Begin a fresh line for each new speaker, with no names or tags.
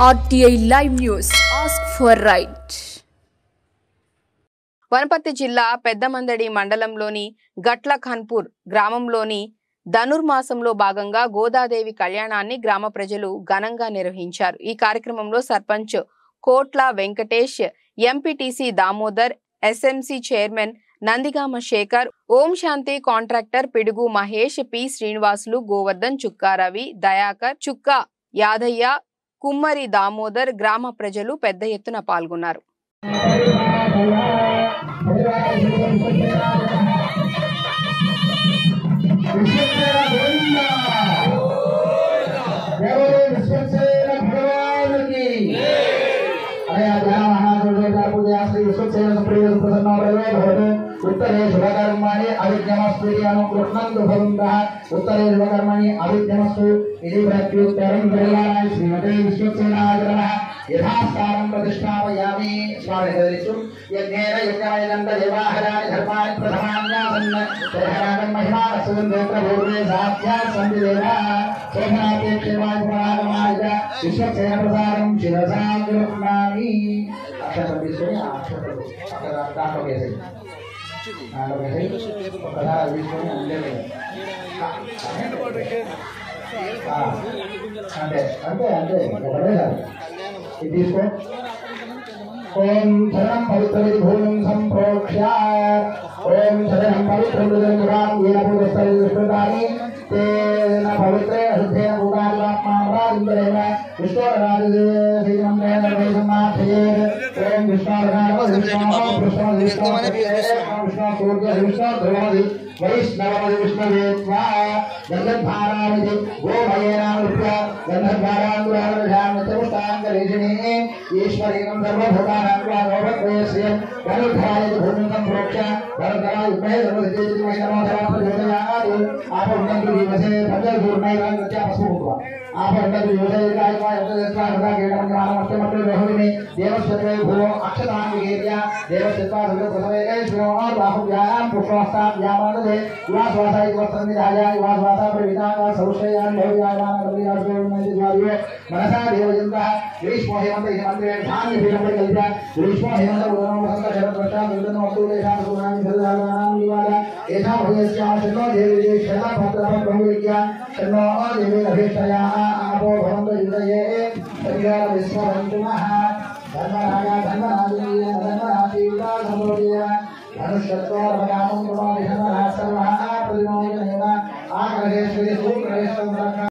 RTI Live News. Ask for right.
Wanaparthy జిల్లా పెద్దమందడి మండలంలోని గట్ల ఖన్పూర్ గ్రామంలోని ధనుర్మాసంలో భాగంగా గోదాదేవి కళ్యాణాన్ని గ్రామ ప్రజలు ఘనంగా నిర్వహించారు. ఈ కార్యక్రమంలో sarpanch Kotla Venkatesh, MPTC Damodar, SMC chairman Nandigama Shekhar, Om Shanti contractor Pidugu Mahesh, P Srinivasulu, Govardhan, Chukka Ravi, Dayakar, Chukka Yadaiah, Kummari Damodar, గ్రామ ప్రజలు పెద్ద ఎత్తున పాల్గొన్నారు.
उत्तरे शुभकर्मणि अभिज्ञमस्वीर्यानुकृष्णन्दुभवन्तः उत्तरे शुभकर्मणि अभिज्ञमस्तु इति प्रत्युत्तरं प्रयाणाय श्रीमते विश्वक्सेनाय नमः यथास्थानं प्रतिष्ठापयामि स्वामिहरिषु यज्ञेन यज्ञमयदन्त देवाहराणि धर्माणि प्रथमान्यासन् प्रधानं महिमानस्वन्दोत्रपूर्वे साध्यात् सन्ति देवाः शोभनापेक्षेवाय पुरागमाय विश्वक्सेनप्रसारं शिरसा गृह्णामि अक्षरविश्वे अक्षरदातोकेसे ओम शरणं पवित्रमिति भूमिं संप्रोक्ष्य ओम शरणं पवित्रमिदं पुराणं येन पूर्वस्तरे विष्णुदानि तेन पवित्रे अशुद्धेन भूतात्मारादिन्दरेण विष्णोरादिदे श्रीमन्त्रेण वैसमार्थये ओम वैष्णवमदि विष्णवे त्वा गन्धद्भारामिति गोमयेनावृत्य गन्धद्भाराङ्गुरानुजानचमुष्टाङ्गलेशिने ईश्वरीनं सर्वभूतानां भगवत्प्रेयस्यं गरुडायति भूमिं सम्प्रोक्ष्य गरुडाय उभये सर्वसिद्धिमय नमो सर्वप्रचोदयात् आपवन्तु दिवसे पञ्चपूर्णैरां गत्यापस्मुत्वा आपवन्तु दिवसे गायत्वा यत्तदेत्वा केटमञ्जमानमस्तमत्वे बहुविने देवस्वत्वे भूमौ अक्षताङ्गेर्या देवस्वत्वा सर्वप्रसवेकै श्रीमो बाहुव्यायां पुष्पहस्तां व्यामानदे युवास्वासाय वर्तन्निधाया युवास्वासा प्रविताङ्गा सौषयान् भव्यायान् प्रवियासोन्नतिद्वार्यो मनसा देवजन्तः ग्रीष्मो हेमन्त इति मन्त्रेण धान्यपीठपरिकल्प्य ग्रीष्मो हेमन्त उदनो वसन्त शरद्वर्षा विन्दनमस्तुलेषां सुगुणानि सर्वदानां निवार एषा भवेस्याः शन्नो देवी शरदभद्रभद्रहुविद्या शन्नो देवी अभीष्टया आपो भवन्तु युधये शरीरविस्मरन्तुमः धर्मराजा धर्मराजीय धर्मराजीवा धर्मोदय धनुष्यत्वरमगामं गुणो विधर्मराज सर्वः प्रतिमोदनेन आकर्षेश्वरि सूत्रवेश